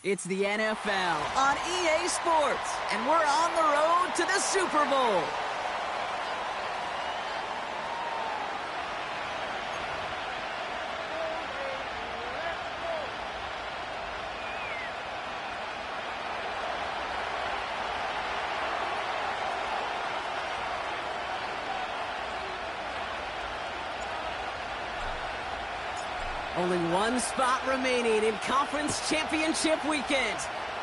It's the NFL on EA Sports, and we're on the road to the Super Bowl. Only one spot remaining in Conference Championship Weekend.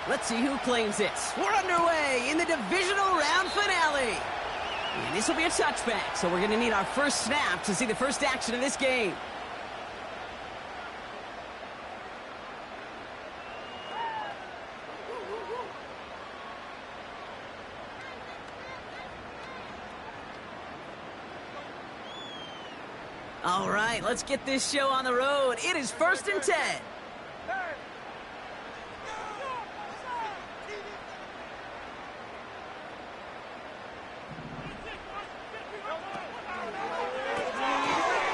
Let's see who claims it. We're underway in the divisional round finale. And this will be a touchback, so we're going to need our first snap to see the first action of this game. All right, let's get this show on the road. It is 1st and 10.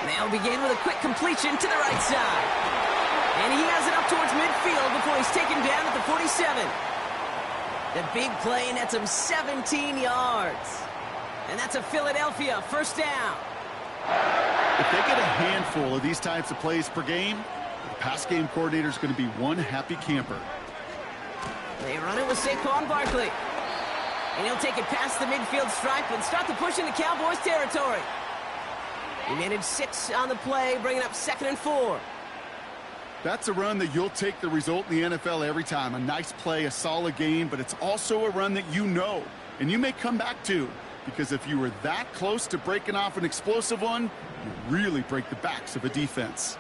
They'll begin with a quick completion to the right side. And he has it up towards midfield before he's taken down at the 47. The big play nets him 17 yards. And that's a Philadelphia first down. If they get a handful of these types of plays per game, the pass game coordinator is going to be one happy camper. They run it with Saquon Barkley. And he'll take it past the midfield stripe and start the push into Cowboys territory. He managed 6 on the play, bringing up 2nd and 4. That's a run that you'll take the result in the NFL every time. A nice play, a solid game, but it's also a run that you know, and you may come back to. Because if you were that close to breaking off an explosive one, you really break the backs of a defense.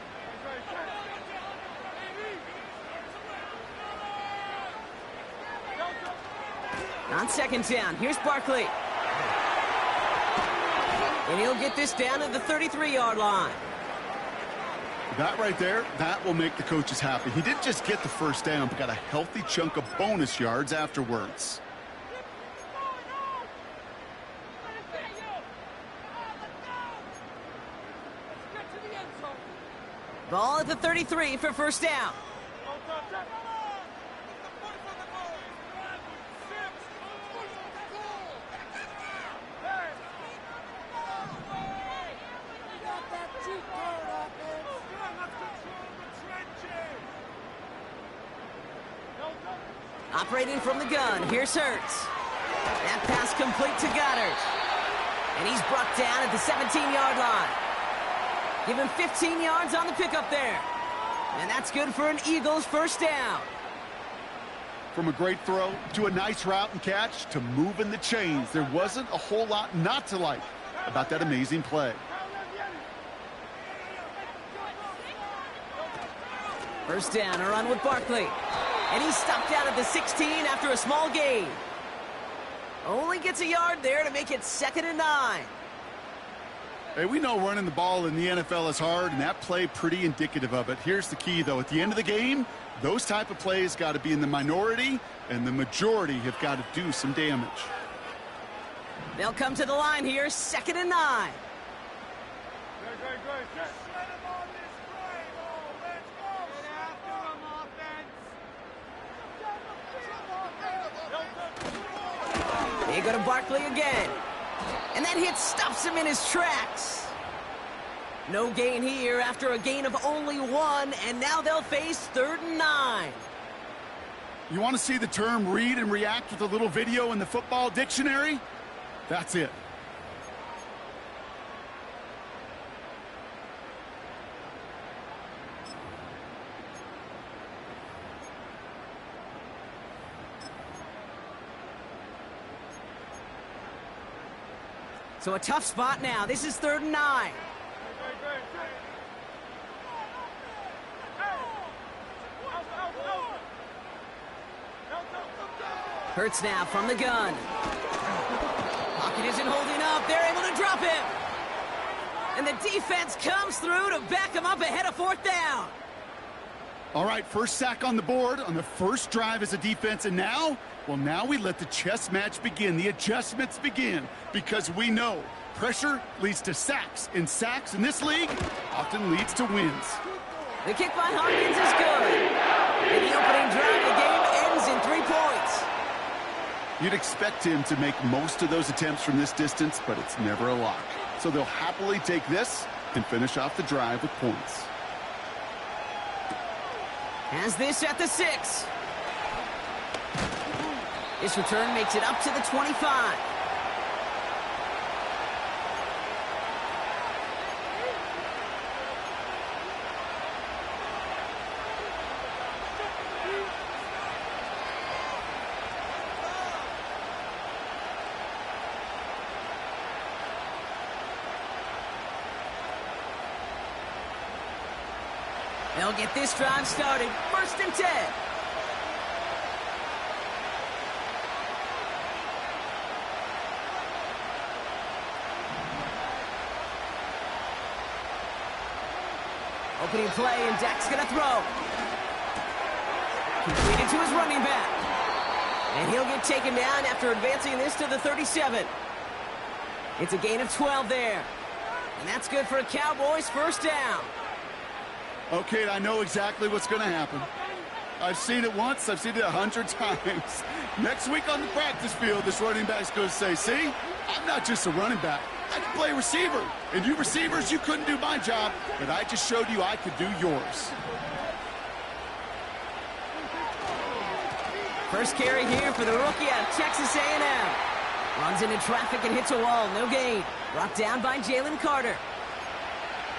On 2nd down, here's Barkley. And he'll get this down to the 33-yard line. That right there, that will make the coaches happy. He didn't just get the first down, but got a healthy chunk of bonus yards afterwards. Ball at the 33 for first down. Operating from the gun, here's Hurts. That pass complete to Goddard. And he's brought down at the 17-yard line. Give him 15 yards on the pickup there. And that's good for an Eagles first down. From a great throw to a nice route and catch to moving the chains, there wasn't a whole lot not to like about that amazing play. First down, a run with Barkley. And he's stopped down at the 16 after a small gain. Only gets a yard there to make it 2nd and 9. Hey, we know running the ball in the NFL is hard, and that play pretty indicative of it. Here's the key, though. At the end of the game, those type of plays got to be in the minority, and the majority have got to do some damage. They'll come to the line here, 2nd and 9. They go to Barkley again. And that hit stops him in his tracks. No gain here after a gain of only 1, and now they'll face 3rd and 9. You want to see the term read and react with a little video in the football dictionary? That's it. So a tough spot now. This is 3rd and 9. Hurts now from the gun. Pocket isn't holding up. They're able to drop him. And the defense comes through to back him up ahead of 4th down. All right, first sack on the board on the first drive as a defense, and now, well, now we let the chess match begin, the adjustments begin, because we know pressure leads to sacks, and sacks in this league often leads to wins. The kick by Hopkins is good. In the opening drive of the game, 3 points. You'd expect him to make most of those attempts from this distance, but it's never a lock. So they'll happily take this and finish off the drive with points. Has this at the 6. This return makes it up to the 25. They'll get this drive started. 1st and 10. Opening play, and Dak's going to throw. Completed to his running back. And he'll get taken down after advancing this to the 37. It's a gain of 12 there. And that's good for a Cowboys 1st down. Okay, I know exactly what's going to happen. I've seen it once, I've seen it 100 times. Next week on the practice field, this running back's going to say, see, I'm not just a running back. I can play receiver. And you receivers, you couldn't do my job, but I just showed you I could do yours. First carry here for the rookie out of Texas A&M. Runs into traffic and hits a wall, no gain. Brought down by Jalen Carter.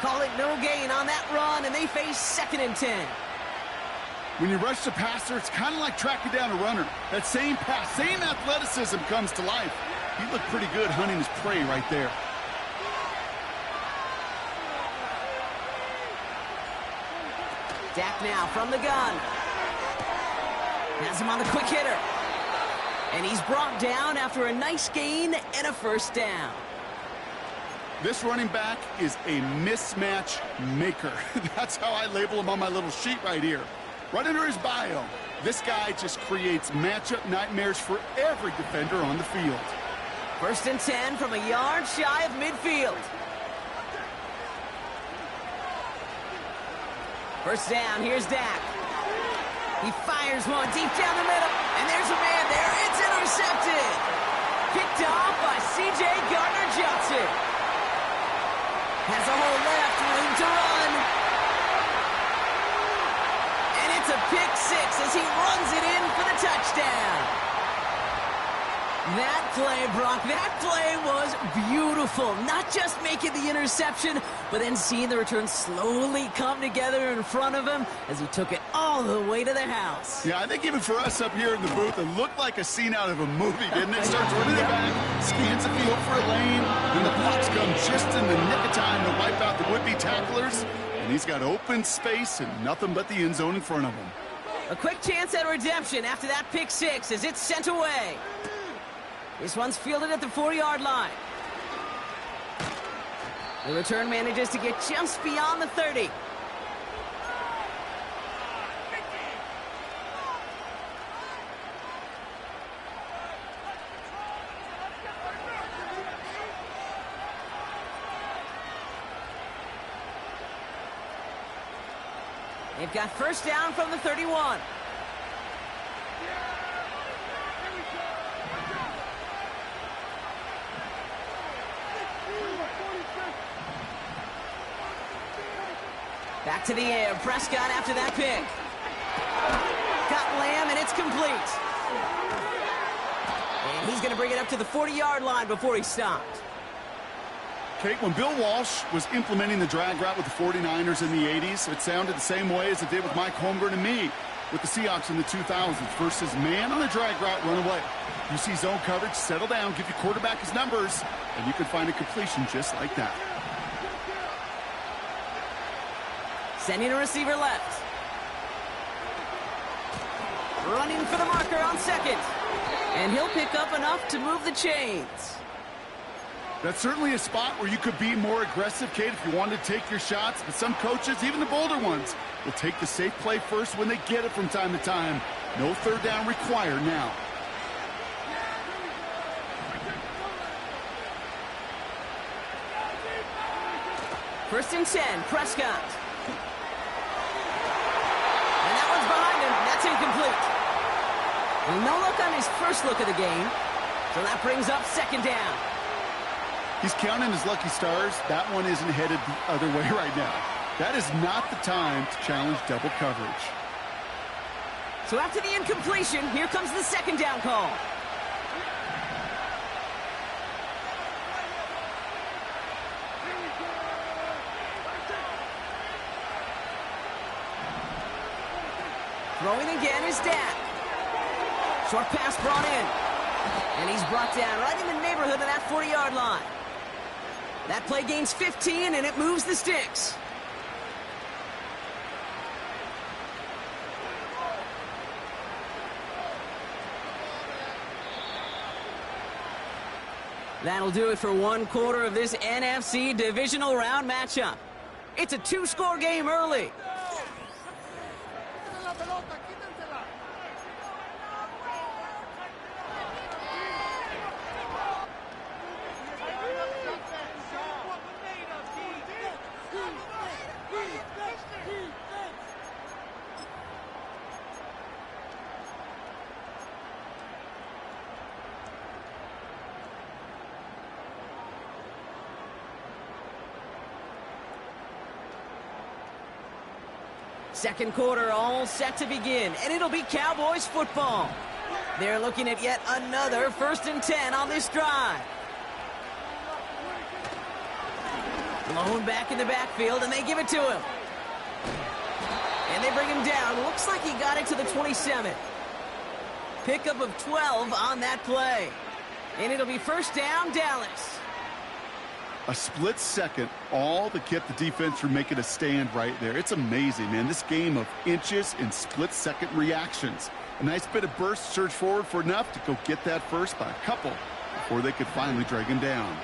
Call it no gain on that run, and they face 2nd and 10. When you rush the passer, it's kind of like tracking down a runner. That same pass, same athleticism comes to life. He looked pretty good hunting his prey right there. Dak now from the gun. Has him on the quick hitter. And he's brought down after a nice gain and a 1st down. This running back is a mismatch maker. That's how I label him on my little sheet right here. Right under his bio, this guy just creates matchup nightmares for every defender on the field. 1st and 10 from a yard shy of midfield. 1st down, here's Dak. He fires one deep down the middle, and there's a man there. It's intercepted. Picked off by C.J. Gardner-Johnson. Has a hole left, room to run. And it's a pick 6 as he runs it in for the touchdown. That play, Brock, that play was beautiful. Not just making the interception, but then seeing the return slowly come together in front of him as he took it all the way to the house. Yeah, I think even for us up here in the booth, it looked like a scene out of a movie, didn't it? Starts running it back, scans the field for a lane, and the blocks come just in the nick of time to wipe out the would-be tacklers. And he's got open space and nothing but the end zone in front of him. A quick chance at redemption after that pick 6 as it's sent away. This one's fielded at the 4-yard line. The return manages to get just beyond the 30. They've got 1st down from the 31. Back to the air. Prescott after that pick. Got Lamb, and it's complete. And he's going to bring it up to the 40-yard line before he stopped. Kate, when Bill Walsh was implementing the drag route with the 49ers in the 80s, it sounded the same way as it did with Mike Holmgren and me with the Seahawks in the 2000s versus man on a drag route, run away. You see zone coverage, settle down, give your quarterback his numbers, and you can find a completion just like that. Sending a receiver left. Running for the marker on 2nd. And he'll pick up enough to move the chains. That's certainly a spot where you could be more aggressive, Kate, if you wanted to take your shots. But some coaches, even the bolder ones, will take the safe play first when they get it from time to time. No 3rd down required now. First and 10, Prescott. And that one's behind him. That's incomplete. And no look on his first look of the game. So that brings up second down. He's counting his lucky stars. That one isn't headed the other way right now. That is not the time to challenge double coverage. So after the incompletion, here comes the second down call. Throwing again is Dak. Short pass brought in. And he's brought down right in the neighborhood of that 40-yard line. That play gains 15, and it moves the sticks. That'll do it for one quarter of this NFC divisional round matchup. It's a two-score game early. Second quarter all set to begin, and it'll be Cowboys football. They're looking at yet another 1st and 10 on this drive. Blown back in the backfield, and they give it to him. And they bring him down. Looks like he got it to the 27. Pickup of 12 on that play. And it'll be first down, Dallas. A split second, all that kept the defense from making a stand right there. It's amazing, man. This game of inches and split-second reactions. A nice bit of burst, surge forward for enough to go get that first by a couple before they could finally drag him down.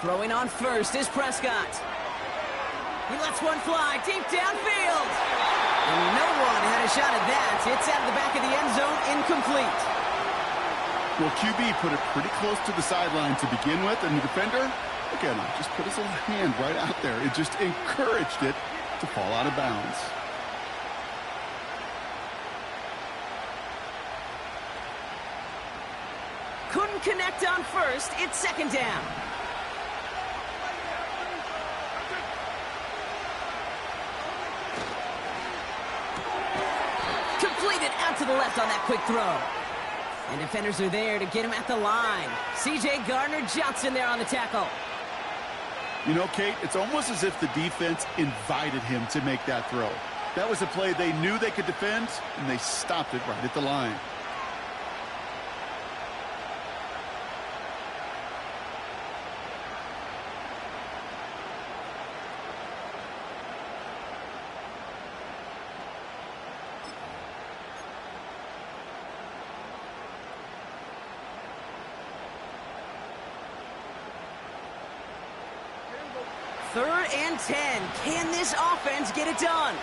Throwing on first is Prescott. He lets one fly deep downfield. And no one had a shot at that. It's out of the back of the end zone, incomplete. Well, QB put it pretty close to the sideline to begin with, and the defender, look at him, just put his little hand right out there. It just encouraged it to fall out of bounds. Couldn't connect on first. It's second down. Completed out to the left on that quick throw. And defenders are there to get him at the line. C.J. Gardner-Johnson there on the tackle. You know, Kate, it's almost as if the defense invited him to make that throw. That was a play they knew they could defend, and they stopped it right at the line. Third and 10. Can this offense get it done?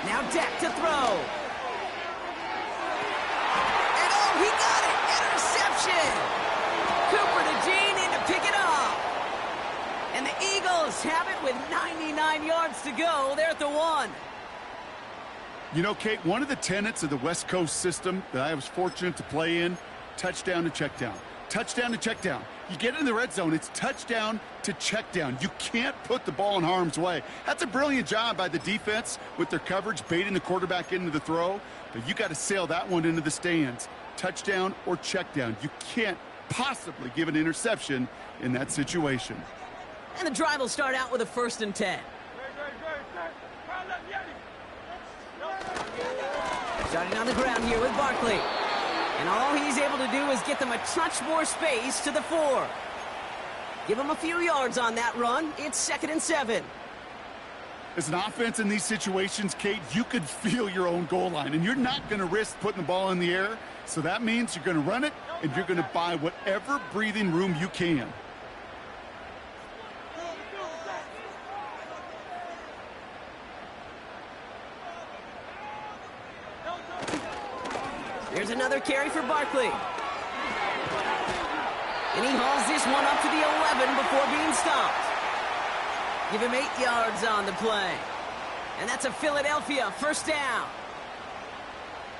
Now Dak to throw. And oh, he got it! Interception! Cooper to Gene in to pick it up. And the Eagles have it with 99 yards to go. They're at the 1. You know, Kate, one of the tenets of the West Coast system that I was fortunate to play in, touchdown to check down. Touchdown to check down. You get in the red zone, it's touchdown to check down. You can't put the ball in harm's way. That's a brilliant job by the defense with their coverage, baiting the quarterback into the throw. But you got to sail that one into the stands. Touchdown or check down. You can't possibly give an interception in that situation. And the drive will start out with a 1st and 10. Starting on the ground here with Barkley. And all he's able to do is get them a touch more space to the 4. Give him a few yards on that run. It's 2nd and 7. As an offense in these situations, Kate, you could feel your own goal line, and you're not going to risk putting the ball in the air. So that means you're going to run it, and you're going to buy whatever breathing room you can. another carry for Barkley. And he hauls this one up to the 11 before being stopped. Give him 8 yards on the play. And that's a Philadelphia first down.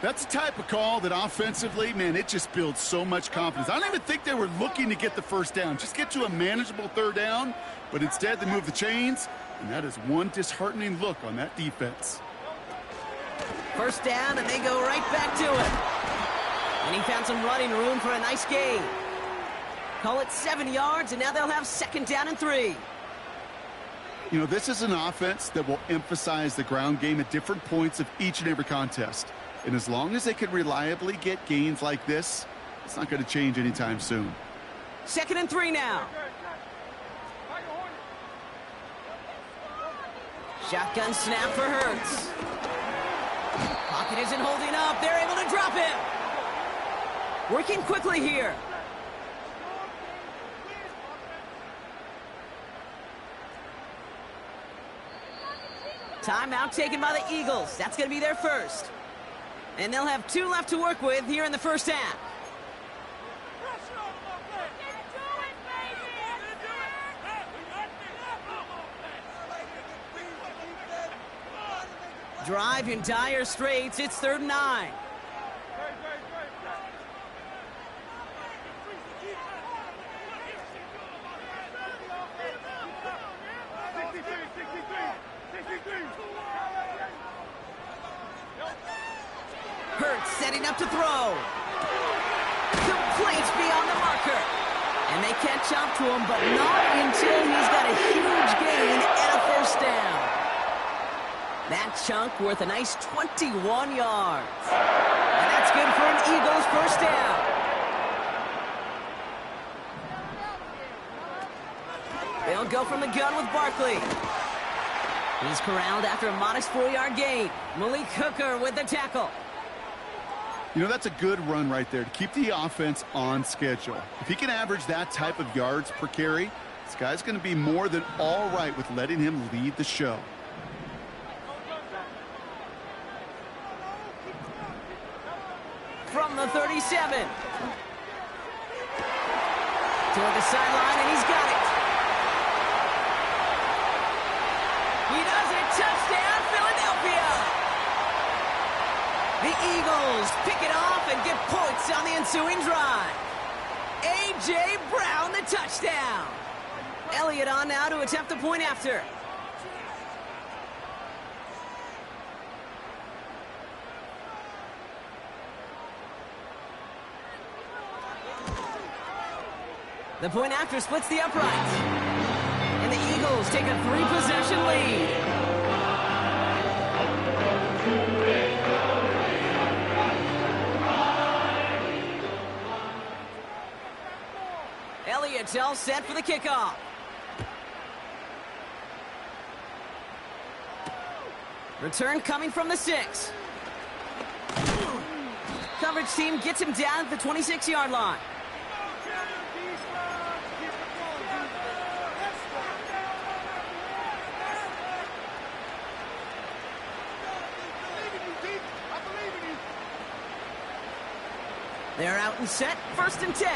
That's the type of call that offensively, man, it just builds so much confidence. I don't even think they were looking to get the first down. Just get to a manageable third down. But instead, they move the chains. And that is one disheartening look on that defense. First down, and they go right back to it. And he found some running room for a nice gain. Call it 7 yards, and now they'll have second down and 3. You know, this is an offense that will emphasize the ground game at different points of each and every contest. And as long as they can reliably get gains like this, it's not going to change anytime soon. Second and 3 now. Shotgun snap for Hurts. Pocket isn't holding up. They're able to drop him. Working quickly here. Timeout taken by the Eagles. That's going to be their first. And they'll have 2 left to work with here in the first half. Drive in dire straits. It's 3rd and 9. Hurts setting up to throw. Complete beyond the marker. And they catch up to him, but not until he's got a huge gain and a first down. That chunk worth a nice 21 yards. And that's good for an Eagles first down. They'll go from the gun with Barkley. He's corralled after a modest 4-yard gain. Malik Hooker with the tackle. You know, that's a good run right there to keep the offense on schedule. If he can average that type of yards per carry, this guy's going to be more than all right with letting him lead the show. From the 37. Toward the sideline, and he's got it. He does it. Touchdown, Philadelphia. The Eagles pick it off and get points on the ensuing drive. A.J. Brown, the touchdown. Elliott on now to attempt the point after. The point after splits the uprights. And the Eagles take a 3-possession lead. Elliott's all set for the kickoff. Return coming from the 6. Coverage team gets him down at the 26-yard line. They're out and set. 1st and 10.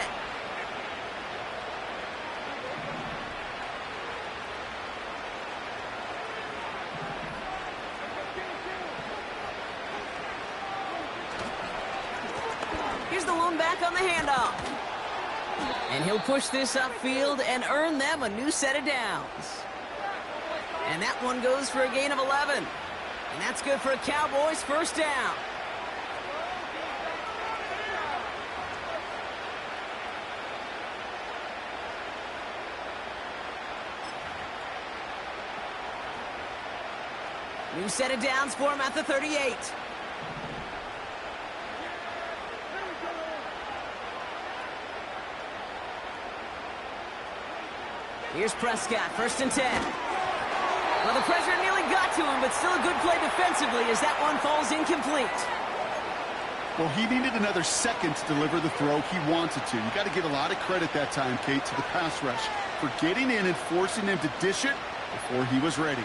Here's the lone back on the handoff. And he'll push this upfield and earn them a new set of downs. And that one goes for a gain of 11. And that's good for a Cowboys first down. New set of downs for him at the 38. Here's Prescott, 1st and 10. Well, the pressure nearly got to him, but still a good play defensively as that one falls incomplete. Well, he needed another second to deliver the throw he wanted to. You got to give a lot of credit that time, Kate, to the pass rush for getting in and forcing him to dish it before he was ready.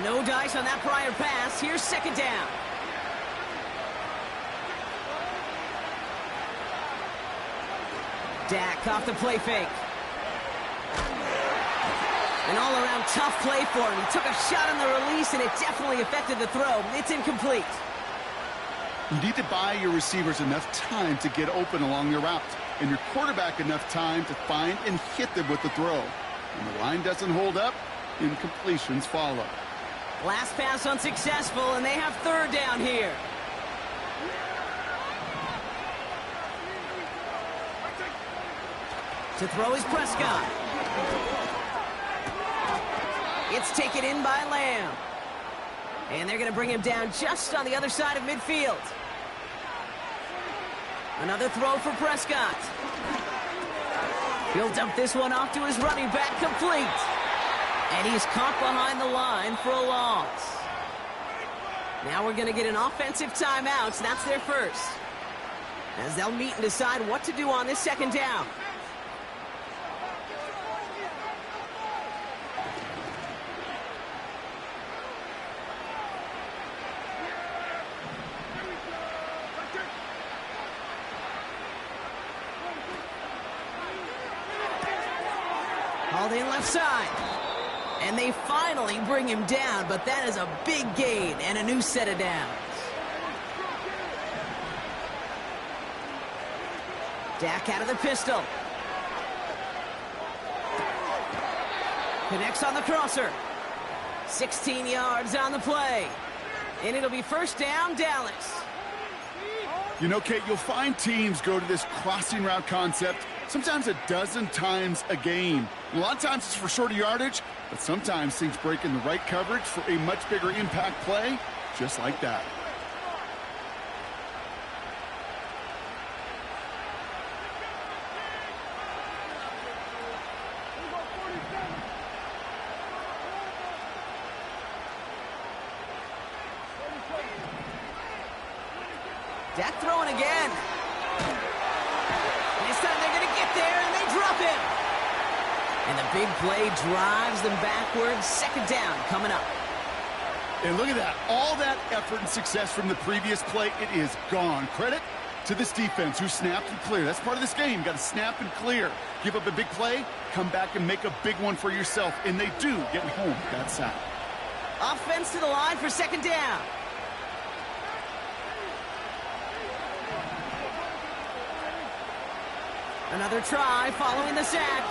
No dice on that prior pass. Here's 2nd down. Dak off the play fake. An all-around tough play for him. He took a shot on the release, and it definitely affected the throw. It's incomplete. You need to buy your receivers enough time to get open along their route, and your quarterback enough time to find and hit them with the throw. When the line doesn't hold up, incompletions follow. Last pass unsuccessful, and they have third down here. To throw is Prescott. It's taken in by Lamb. And they're going to bring him down just on the other side of midfield. Another throw for Prescott. He'll dump this one off to his running back, complete. And he's caught behind the line for a loss. Now we're going to get an offensive timeout, so that's their first. As they'll meet and decide what to do on this second down. Hauled in left side. And they finally bring him down, but that is a big gain and a new set of downs. Dak out of the pistol. Connects on the crosser. 16 yards on the play. And it'll be first down, Dallas. You know, Kate, you'll find teams go to this crossing route concept sometimes a dozen times a game. A lot of times it's for shorter yardage, but sometimes things break in the right coverage for a much bigger impact play, just like that. Dak throwing again. This time they're going to get there, and they drop him. And the big play drives them backwards. Second down coming up. And look at that. All that effort and success from the previous play, it is gone. Credit to this defense who snapped and cleared. That's part of this game. Got to snap and clear. Give up a big play, come back and make a big one for yourself. And they do get home with that sack. Offense to the line for second down. Another try following the sack.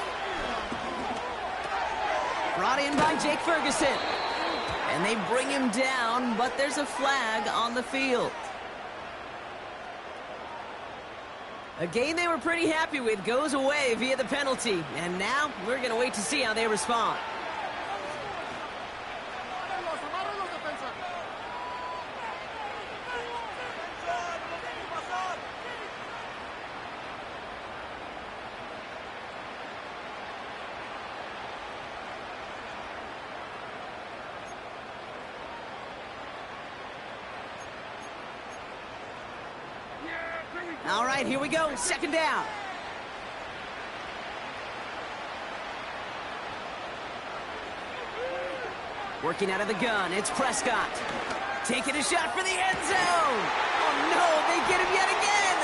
Brought in by Jake Ferguson. And they bring him down, but there's a flag on the field. A game they were pretty happy with goes away via the penalty. And now we're going to wait to see how they respond. All right, here we go. Second down. Working out of the gun, it's Prescott. Taking a shot for the end zone. Oh, no, they get him yet again.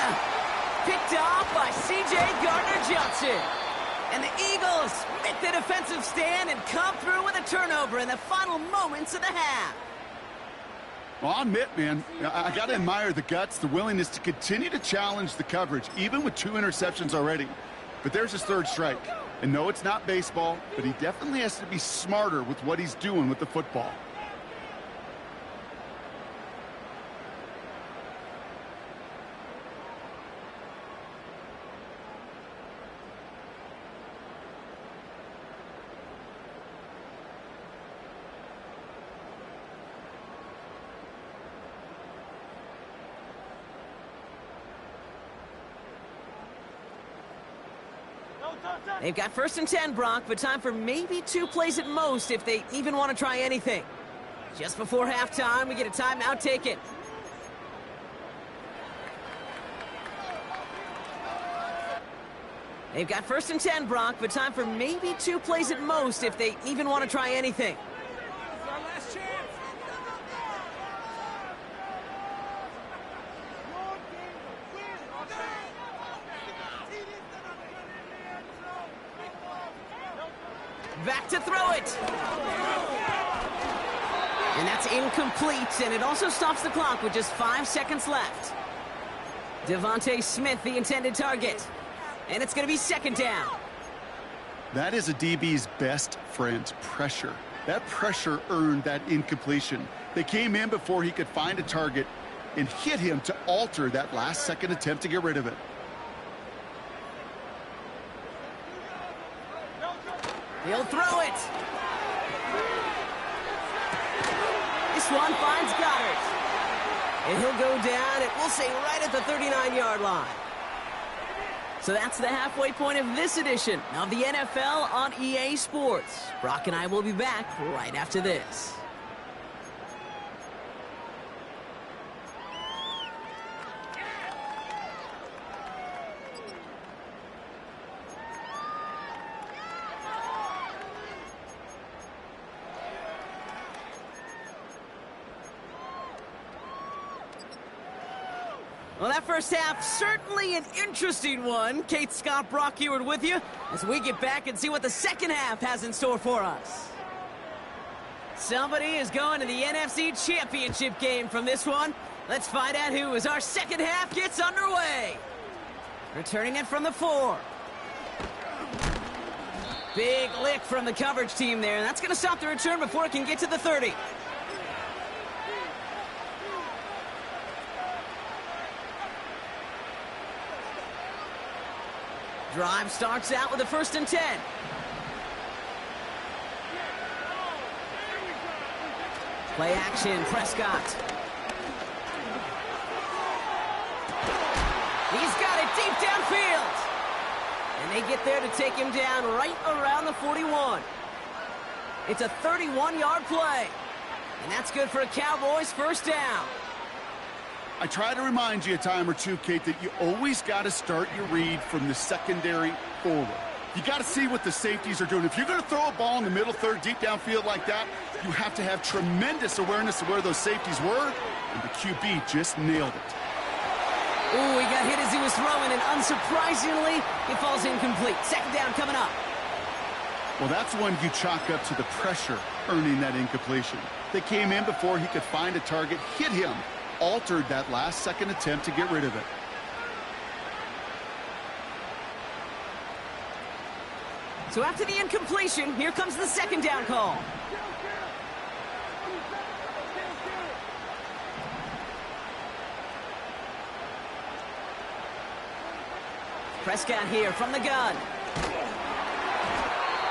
Picked off by C.J. Gardner-Johnson. And the Eagles make the defensive stand and come through with a turnover in the final moments of the half. Well, I'll admit, man, I got to admire the guts, the willingness to continue to challenge the coverage, even with 2 interceptions already. But there's his third strike. And no, it's not baseball, but he definitely has to be smarter with what he's doing with the football. They've got first and 10, Brock, but time for maybe 2 plays at most if they even want to try anything. Just before halftime, we get a timeout taken. They've got first and 10, Brock, but time for maybe 2 plays at most if they even want to try anything. Back to throw it. And that's incomplete, and it also stops the clock with just 5 seconds left. Devontae Smith, the intended target. And it's going to be second down. That is a DB's best friend, pressure. That pressure earned that incompletion. They came in before he could find a target and hit him to alter that last-second attempt to get rid of it. He'll throw it. This one finds Goddard. And he'll go down, and we'll say right at the 39-yard line. So that's the halfway point of this edition of the NFL on EA Sports. Brock and I will be back right after this. Well, that first half, certainly an interesting one. Kate, Scott, Brock Eward with you as we get back and see what the second half has in store for us. Somebody is going to the NFC Championship game from this one. Let's find out who as our second half gets underway. Returning it from the 4. Big lick from the coverage team there. That's going to stop the return before it can get to the 30. Drive starts out with a 1st and 10. Play action, Prescott. He's got it deep downfield. And they get there to take him down right around the 41. It's a 31-yard play. And that's good for a Cowboys first down. I try to remind you a time or two, Kate, that you always got to start your read from the secondary forward. You got to see what the safeties are doing. If you're going to throw a ball in the middle third, deep downfield like that, you have to have tremendous awareness of where those safeties were, and the QB just nailed it. Ooh, he got hit as he was throwing, and unsurprisingly, he falls incomplete. Second down coming up. Well, that's one you chalk up to the pressure earning that incompletion. They came in before he could find a target, hit him, altered that last-second attempt to get rid of it. So after the incompletion, here comes the second down call. Prescott here from the gun.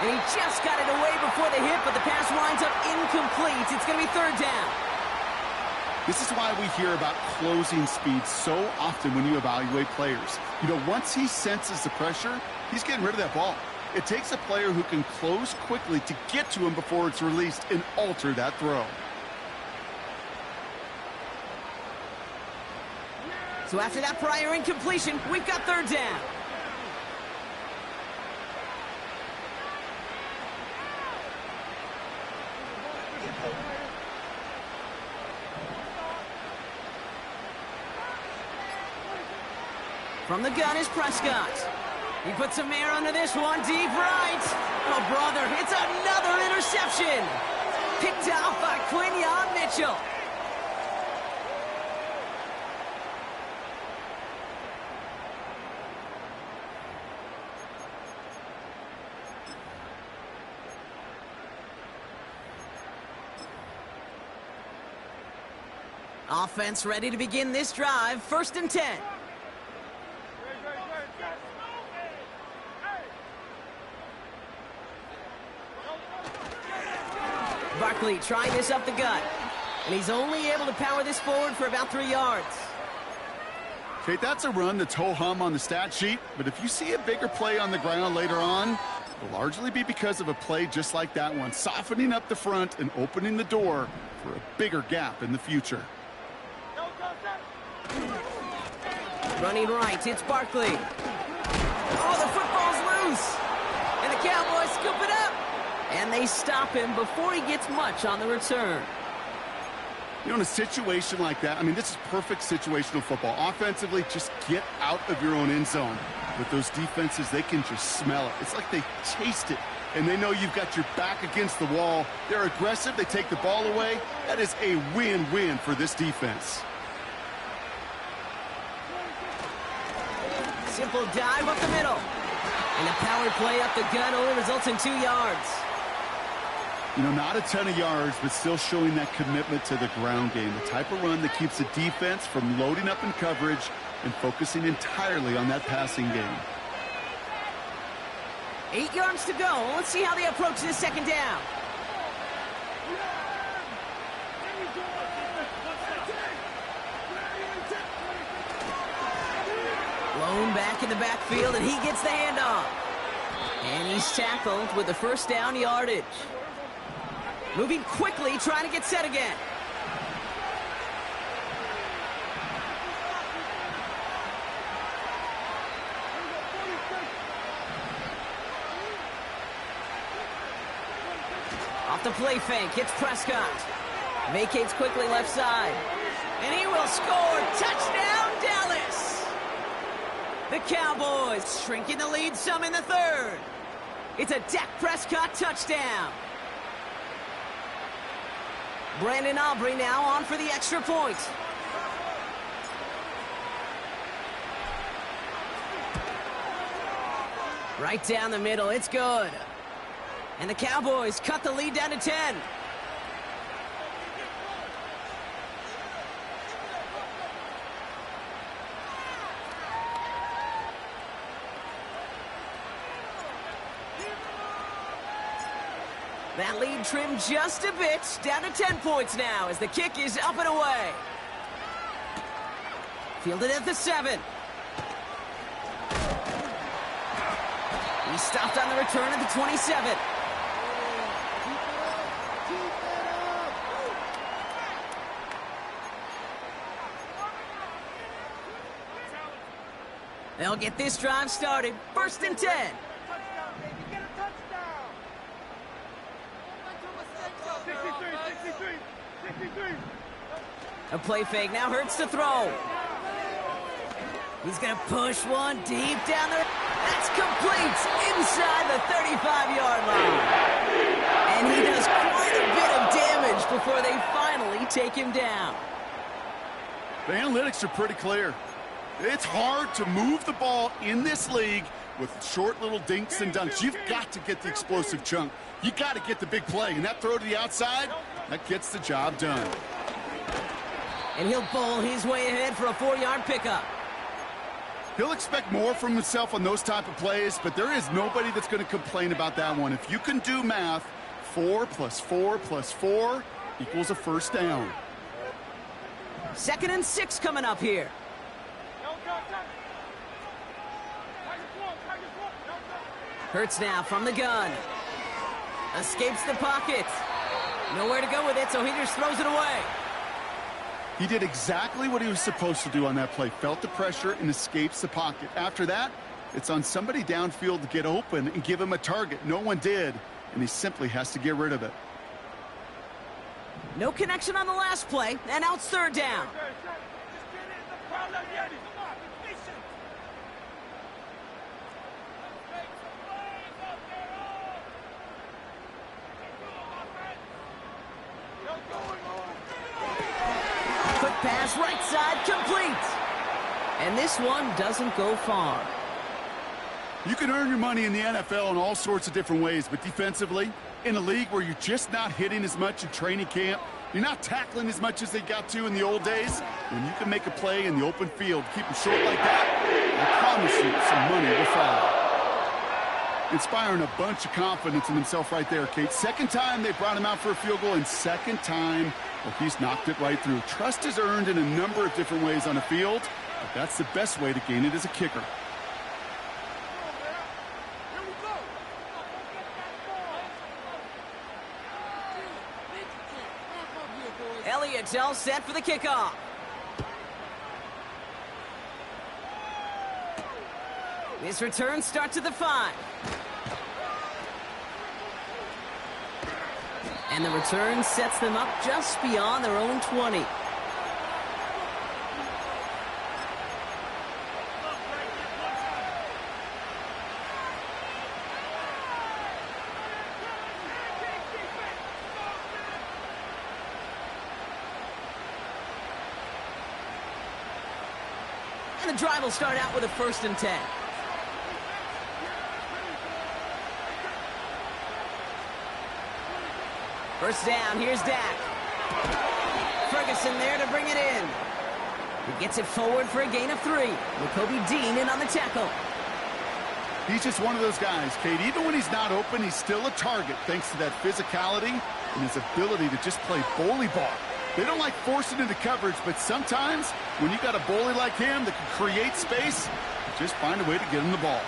And he just got it away before the hit, but the pass winds up incomplete. It's going to be third down. This is why we hear about closing speed so often when you evaluate players. You know, once he senses the pressure, he's getting rid of that ball. It takes a player who can close quickly to get to him before it's released and alter that throw. So after that prior incompletion, we've got third down. From the gun is Prescott. He puts some air under this one, deep right. Oh, brother, it's another interception. Picked off by Quinyon Mitchell. Offense ready to begin this drive. 1st and 10. Barkley trying this up the gut. And he's only able to power this forward for about 3 yards. Okay, that's a run that's ho-hum on the stat sheet, but if you see a bigger play on the ground later on, it'll largely be because of a play just like that one, softening up the front and opening the door for a bigger gap in the future. Running right, it's Barkley. Oh, the football's loose. And the Cowboys scoop it up. And they stop him before he gets much on the return. You know, in a situation like that, I mean, this is perfect situational football. Offensively, just get out of your own end zone. With those defenses, they can just smell it. It's like they taste it and they know you've got your back against the wall. They're aggressive. They take the ball away. That is a win-win for this defense. Simple dive up the middle. And a power play up the gut only results in 2 yards. You know, not a ton of yards, but still showing that commitment to the ground game. The type of run that keeps the defense from loading up in coverage and focusing entirely on that passing game. 8 yards to go. Let's see how they approach this second down. Blown back in the backfield, and he gets the handoff. And he's tackled with the first down yardage. Moving quickly, trying to get set again. Off the play fake, hits Prescott. Vacates quickly left side. And he will score. Touchdown, Dallas! The Cowboys shrinking the lead some in the third. It's a Dak Prescott touchdown. Brandon Aubrey now on for the extra point. Right down the middle, it's good. And the Cowboys cut the lead down to 10. That lead trimmed just a bit, down to 10 points now as the kick is up and away. Fielded at the 7. He stopped on the return at the 27. They'll get this drive started. 1st and 10. A play fake now hurts to throw. He's going to push one deep down there. That's complete inside the 35-yard line. And he does quite a bit of damage before they finally take him down. The analytics are pretty clear. It's hard to move the ball in this league with short little dinks and dunks. You've got to get the explosive chunk. You got to get the big play. And that throw to the outside, that gets the job done. And he'll bowl his way ahead for a 4-yard pickup. He'll expect more from himself on those type of plays, but there is nobody that's going to complain about that one. If you can do math, 4 + 4 + 4 equals a first down. 2nd and 6 coming up here. Hurts now from the gun. Escapes the pocket. Nowhere to go with it, so he just throws it away. He did exactly what he was supposed to do on that play. Felt the pressure and escapes the pocket. After that, it's on somebody downfield to get open and give him a target. No one did, and he simply has to get rid of it. No connection on the last play, and now it's 3rd down. Quick pass, right side, complete. And this one doesn't go far. You can earn your money in the NFL in all sorts of different ways, but defensively, in a league where you're just not hitting as much in training camp, you're not tackling as much as they got to in the old days, when you can make a play in the open field, keep them short like that, I promise you some money will follow. Inspiring a bunch of confidence in himself right there, Kate. 2nd time they brought him out for a field goal, and 2nd time, well, he's knocked it right through. Trust is earned in a number of different ways on the field, but that's the best way to gain it as a kicker. Elliott's all set for the kickoff. This return starts at the 5. And the return sets them up just beyond their own 20. the drive will start out with a 1st and 10. First down, here's Dak. Ferguson there to bring it in. He gets it forward for a gain of 3. Jacoby Dean in on the tackle. He's just one of those guys, Kate. Even when he's not open, he's still a target thanks to that physicality and his ability to just play bully ball. They don't like forcing into coverage, but sometimes when you got a bully like him that can create space, just find a way to get him the ball.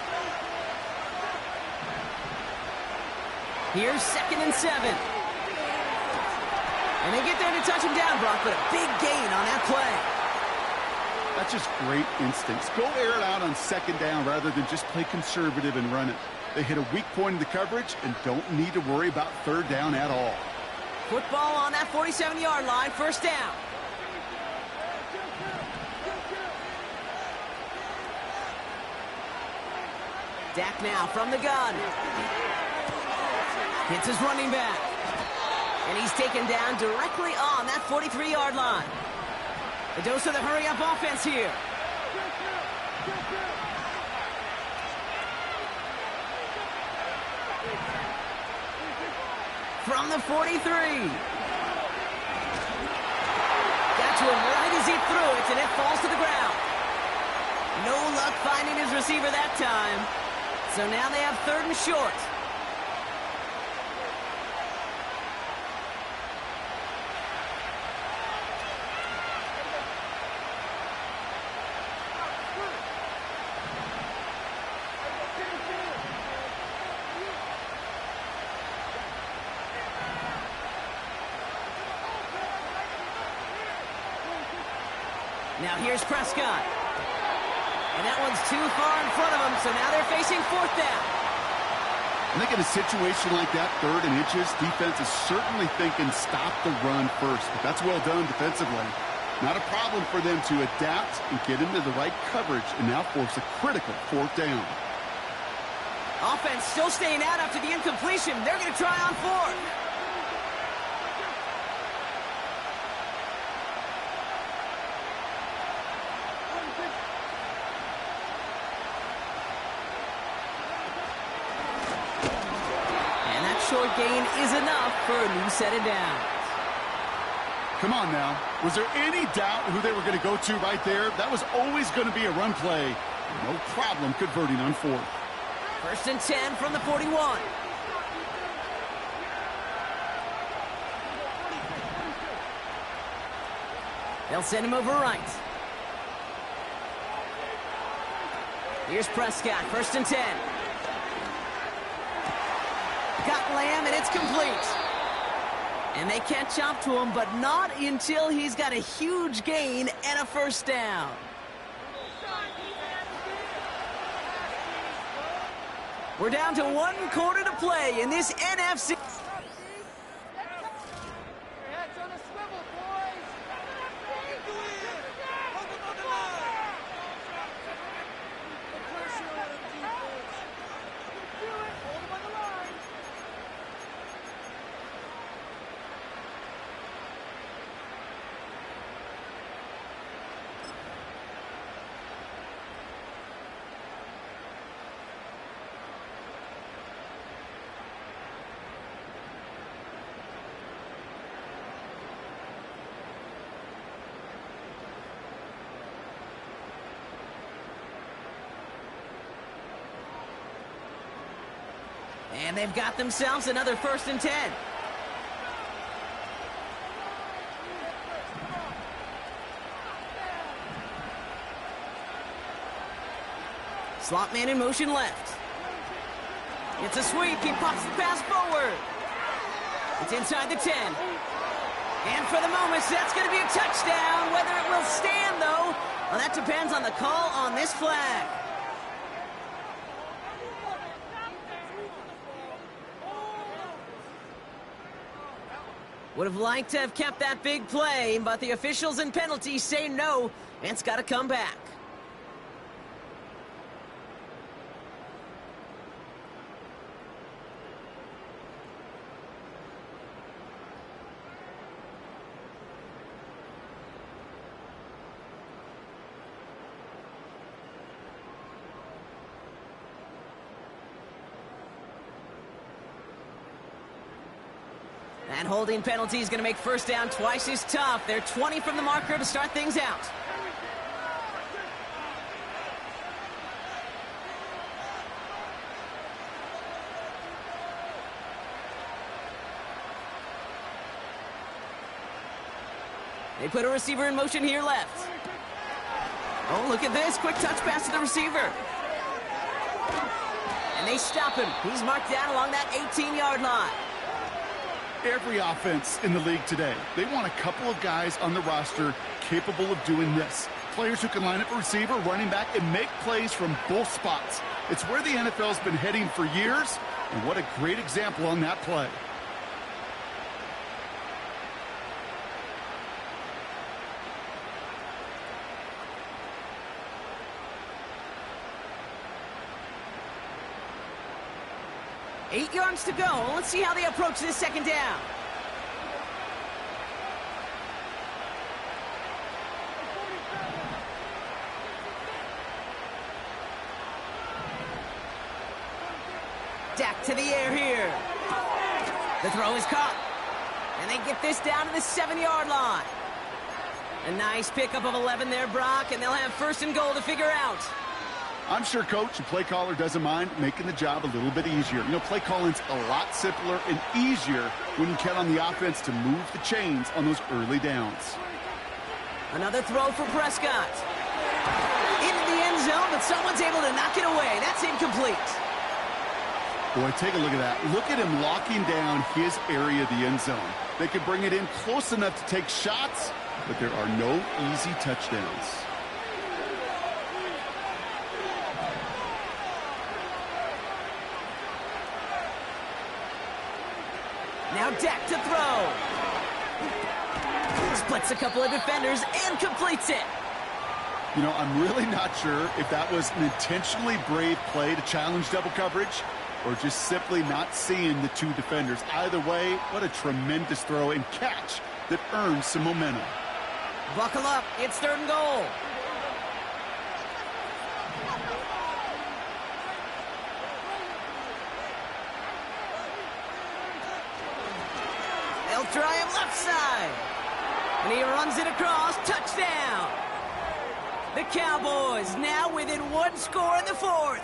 Here's 2nd and 7. And they get there to touch him down, Brock, but a big gain on that play. That's just great instincts. Go air it out on 2nd down rather than just play conservative and run it. They hit a weak point in the coverage and don't need to worry about 3rd down at all. Football on that 47-yard line, 1st down. Dak now from the gun. Hits his running back. And he's taken down directly on that 43-yard line. A dose of the hurry-up offense here. From the 43. Got to him right as he threw it, and it falls to the ground. No luck finding his receiver that time. So now they have 3rd and short. Now here's Prescott. And that one's too far in front of him, so now they're facing 4th down. I think in a situation like that, 3rd and inches, defense is certainly thinking stop the run first. But that's well done defensively. Not a problem for them to adapt and get into the right coverage and now force a critical 4th down. Offense still staying out after the incompletion. They're going to try on 4th. Short gain is enough for a new set of downs. Come on now. Was there any doubt who they were going to go to right there? That was always going to be a run play. No problem converting on 4th. 1st and 10 from the 41. They'll send him over right. Here's Prescott, 1st and 10. Got Lamb, and it's complete. And they catch up to him, but not until he's got a huge gain and a 1st down. We're down to 1 quarter to play in this NFC. And they've got themselves another 1st and 10. Slot man in motion left. It's a sweep. He pops the pass forward. It's inside the 10. And for the moment, that's going to be a touchdown. Whether it will stand, though, well, that depends on the call on this flag. Would have liked to have kept that big play, but the officials and penalties say no, and it's got to come back. That holding penalty is going to make first down twice as tough. They're 20 from the marker to start things out. They put a receiver in motion here left. Oh, look at this. Quick touch pass to the receiver. And they stop him. He's marked down along that 18-yard line. Every offense in the league today, they want a couple of guys on the roster capable of doing this. Players who can line up a receiver, running back, and make plays from both spots. It's where the NFL's been heading for years, and what a great example on that play. Eight yards to go. Let's see how they approach this second down. Dak to the air here. The throw is caught. And they get this down to the 7-yard line. A nice pickup of 11 there, Brock, and they'll have first and goal to figure out. I'm sure coach and play caller doesn't mind making the job a little bit easier. You know, play calling's a lot simpler and easier when you count on the offense to move the chains on those early downs. Another throw for Prescott. Into the end zone, but someone's able to knock it away. That's incomplete. Boy, take a look at that. Look at him locking down his area of the end zone. They could bring it in close enough to take shots, but there are no easy touchdowns. Now Dak to throw. Splits a couple of defenders and completes it. You know, I'm really not sure if that was an intentionally brave play to challenge double coverage or just simply not seeing the two defenders. Either way, what a tremendous throw and catch that earns some momentum. Buckle up. It's third and goal. They'll try him left side. And he runs it across. Touchdown. The Cowboys now within one score in the fourth.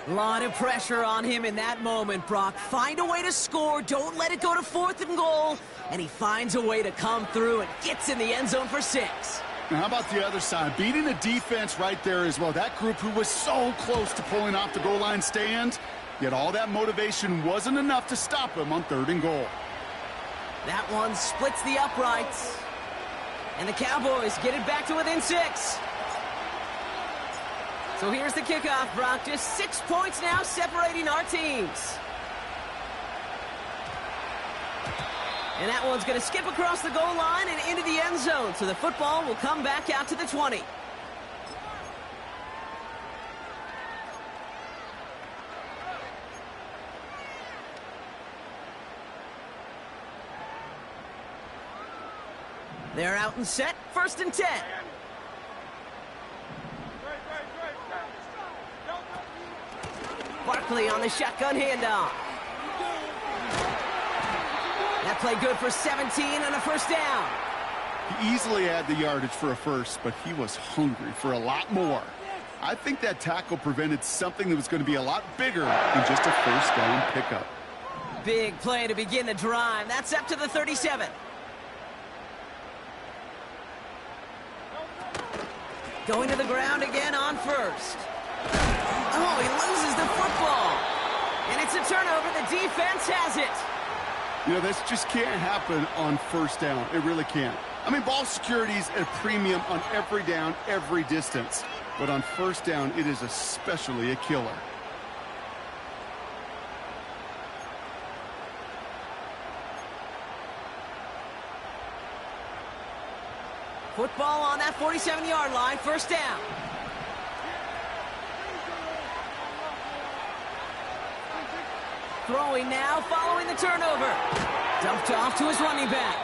A lot of pressure on him in that moment, Brock. Find a way to score. Don't let it go to fourth and goal. And he finds a way to come through and gets in the end zone for 6. Now, how about the other side? Beating the defense right there as well. That group who was so close to pulling off the goal line stand, yet all that motivation wasn't enough to stop him on third and goal. That one splits the uprights. And the Cowboys get it back to within 6. So here's the kickoff, Brock. Just 6 points now separating our teams. And that one's going to skip across the goal line and into the end zone. So the football will come back out to the 20. They're out and set. First and 10. Barkley on the shotgun handoff. That play good for 17 and a first down. He easily had the yardage for a first, but he was hungry for a lot more. I think that tackle prevented something that was going to be a lot bigger than just a first down pickup. Big play to begin the drive. That's up to the 37. Going to the ground again on first. Oh, he loses the football. And it's a turnover. The defense has it. You know, this just can't happen on first down. It really can't. I mean, ball security is at a premium on every down, every distance. But on first down, it is especially a killer. Football on that 47-yard line. First down. Throwing now following the turnover. Dumped off to his running back.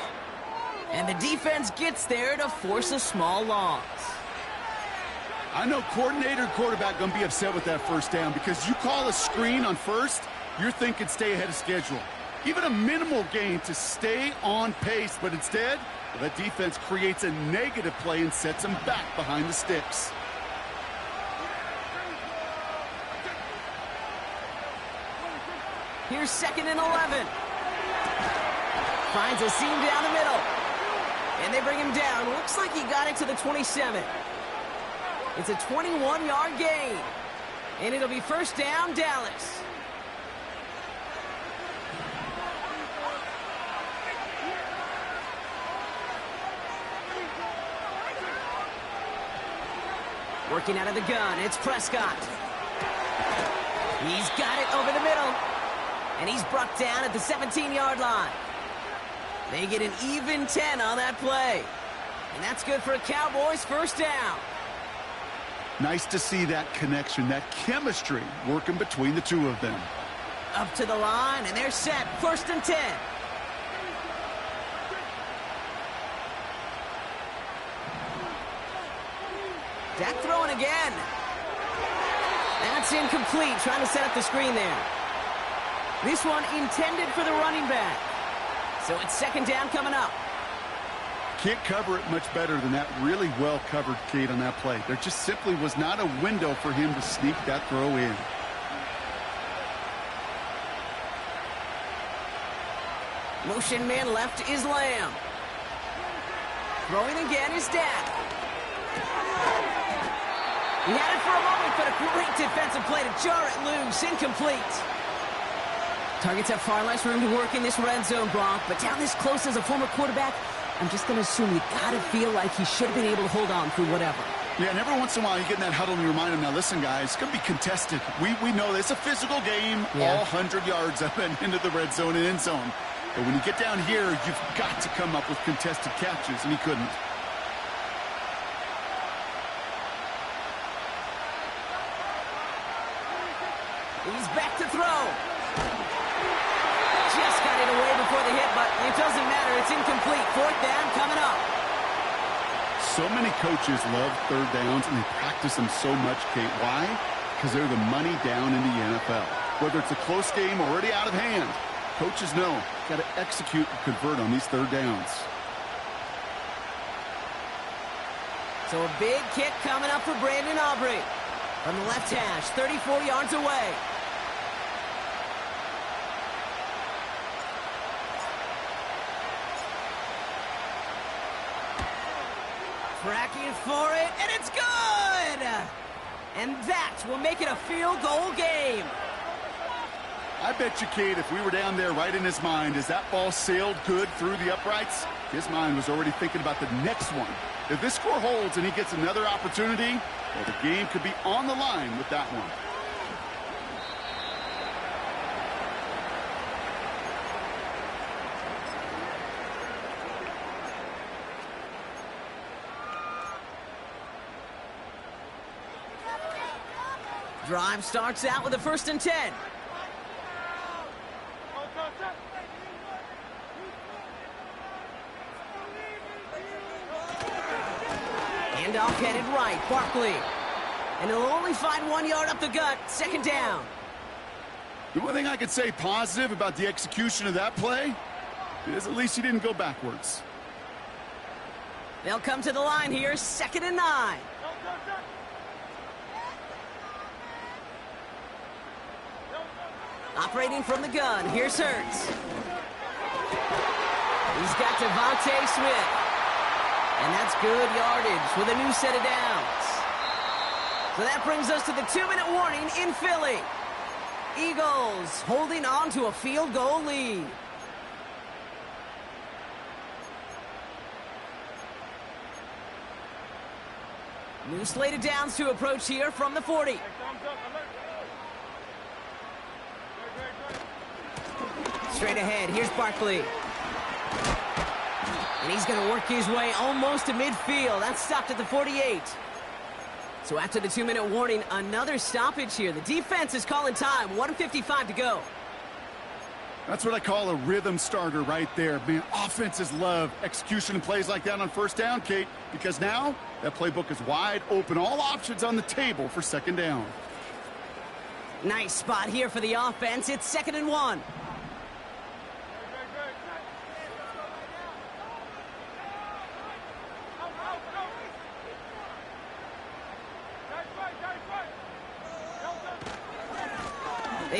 And the defense gets there to force a small loss. I know coordinator and quarterback going to be upset with that first down because you call a screen on first, you're thinking stay ahead of schedule. even a minimal gain to stay on pace. But instead, that defense creates a negative play and sets them back behind the sticks. Here's 2nd and 11. Finds a seam down the middle. And they bring him down. Looks like he got it to the 27. It's a 21-yard gain. And it'll be 1st down, Dallas. Working out of the gun, it's Prescott. He's got it over the middle. And he's brought down at the 17-yard line. They get an even 10 on that play. And that's good for a Cowboys 1st down. Nice to see that connection, that chemistry working between the two of them. Up to the line, and they're set. 1st and 10. Dak throwing again. That's incomplete, trying to set up the screen there. This one intended for the running back. So it's 2nd down coming up. Can't cover it much better than that. Really well covered, Kate, on that play. There just simply was not a window for him to sneak that throw in. Motion man left is Lamb. Throwing again is Dak. He had it for a moment, but a great defensive play to jar it loose. Incomplete. Targets have far less room to work in this red zone, Brock, but down this close as a former quarterback, I'm just going to assume you got to feel like he should have been able to hold on through whatever. Yeah, and every once in a while you get in that huddle and you remind him, now listen, guys, it's going to be contested. We know this. It's a physical game, all 100 yards up and into the red zone and end zone. But when you get down here, you've got to come up with contested catches, and he couldn't. He's back to throw. Just got it away before the hit, but it doesn't matter. It's incomplete. 4th down coming up. So many coaches love 3rd downs, and they practice them so much, Kate. Why? Because they're the money down in the NFL. Whether it's a close game already out of hand, coaches know got to execute and convert on these 3rd downs. So a big kick coming up for Brandon Aubrey. From the left hash, 34 yards away. Tracking for it, and it's good! And that will make it a field goal game. I bet you, Kate, if we were down there right in his mind, as that ball sailed good through the uprights, his mind was already thinking about the next one. If this score holds and he gets another opportunity, well, the game could be on the line with that one. Drive starts out with a 1st and 10. Handoff headed right, Barkley. And he'll only find 1 yard up the gut, 2nd down. The one thing I could say positive about the execution of that play is at least he didn't go backwards. They'll come to the line here, 2nd and 9. Operating from the gun, here's Hurts. He's got Devontae Smith. And that's good yardage with a new set of downs. So that brings us to the 2-minute warning in Philly. Eagles holding on to a field goal lead. New slate of downs to approach here from the 40. Straight ahead, here's Barkley. And he's going to work his way almost to midfield. That's stopped at the 48. So after the 2-minute warning, another stoppage here. The defense is calling time. 1:55 to go. That's what I call a rhythm starter right there. Man, offenses love execution and plays like that on 1st down, Kate, because now that playbook is wide open. All options on the table for 2nd down. Nice spot here for the offense. It's 2nd and 1.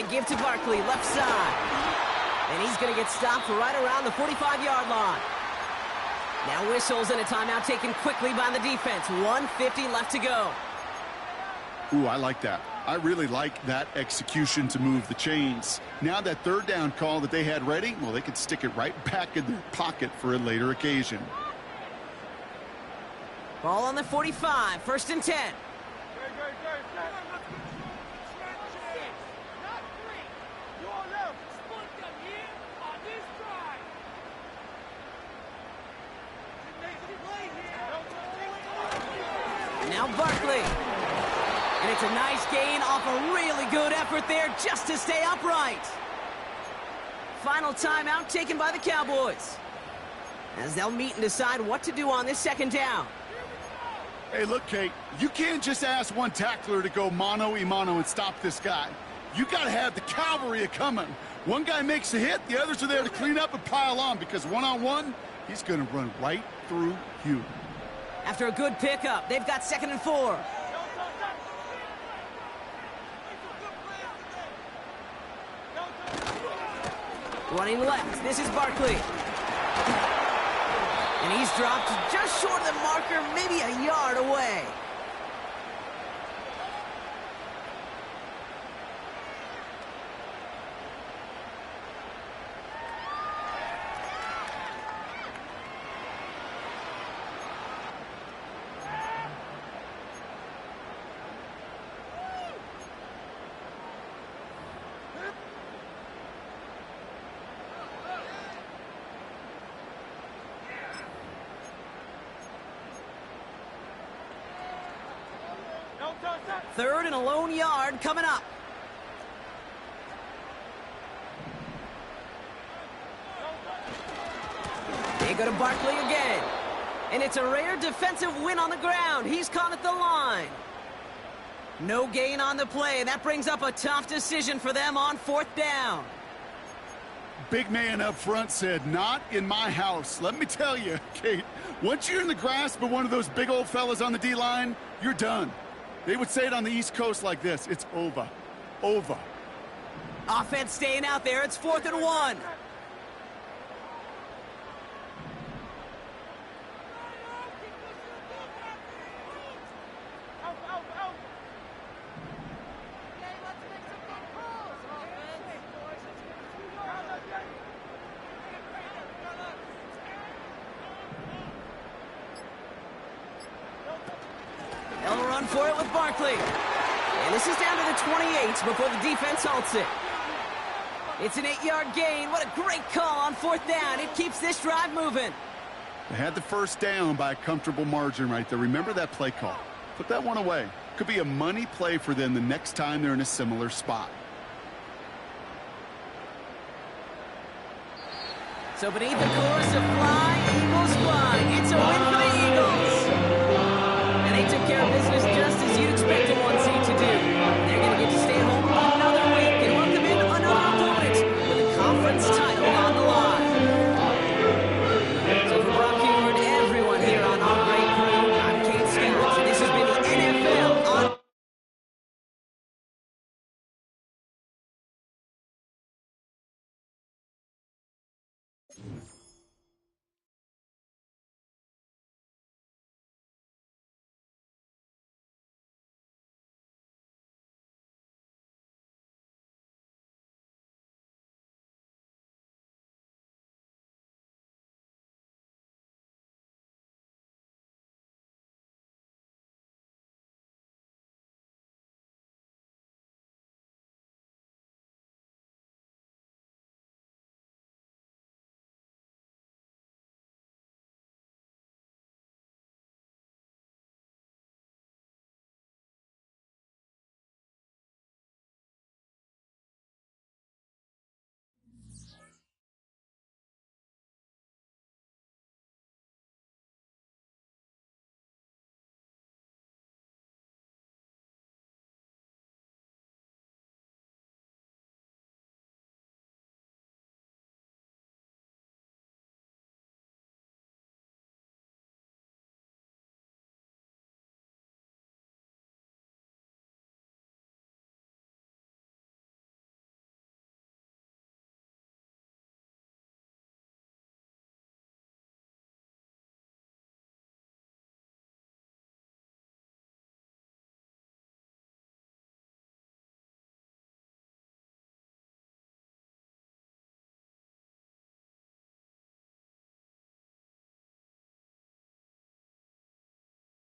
They give to Barkley, left side. And he's going to get stopped right around the 45-yard line. Now whistles and a timeout taken quickly by the defense. 1:50 left to go. Ooh, I like that. I really like that execution to move the chains. Now that third down call that they had ready, well, they could stick it right back in their pocket for a later occasion. Ball on the 45, 1st and 10. Now Barkley. And it's a nice gain off a really good effort there just to stay upright. Final timeout taken by the Cowboys, as they'll meet and decide what to do on this 2nd down. Hey, look, Kate, you can't just ask one tackler to go mano-a-mano and stop this guy. You got to have the cavalry coming. One guy makes a hit, the others are there to clean up and pile on, because one-on-one, he's going to run right through you. After a good pickup, they've got 2nd and 4. Running left, this is Barkley. And he's dropped just short of the marker, maybe a yard away. Third and a lone yard coming up. They go to Barkley again. And it's a rare defensive win on the ground. He's caught at the line. No gain on the play. That brings up a tough decision for them on 4th down. Big man up front said, not in my house. Let me tell you, Kate, once you're in the grasp of one of those big old fellas on the D-line, you're done. They would say it on the East Coast like this: it's over. Over. Offense staying out there. It's 4th and 1. They'll run for it with Barkley. And this is down to the 28 before the defense halts it. It's an 8-yard gain. What a great call on 4th down. It keeps this drive moving. They had the 1st down by a comfortable margin right there. Remember that play call. Put that one away. Could be a money play for them the next time they're in a similar spot. So beneath the chorus of Fly, Eagles Fly, it's a win for the Eagles. And they took care of business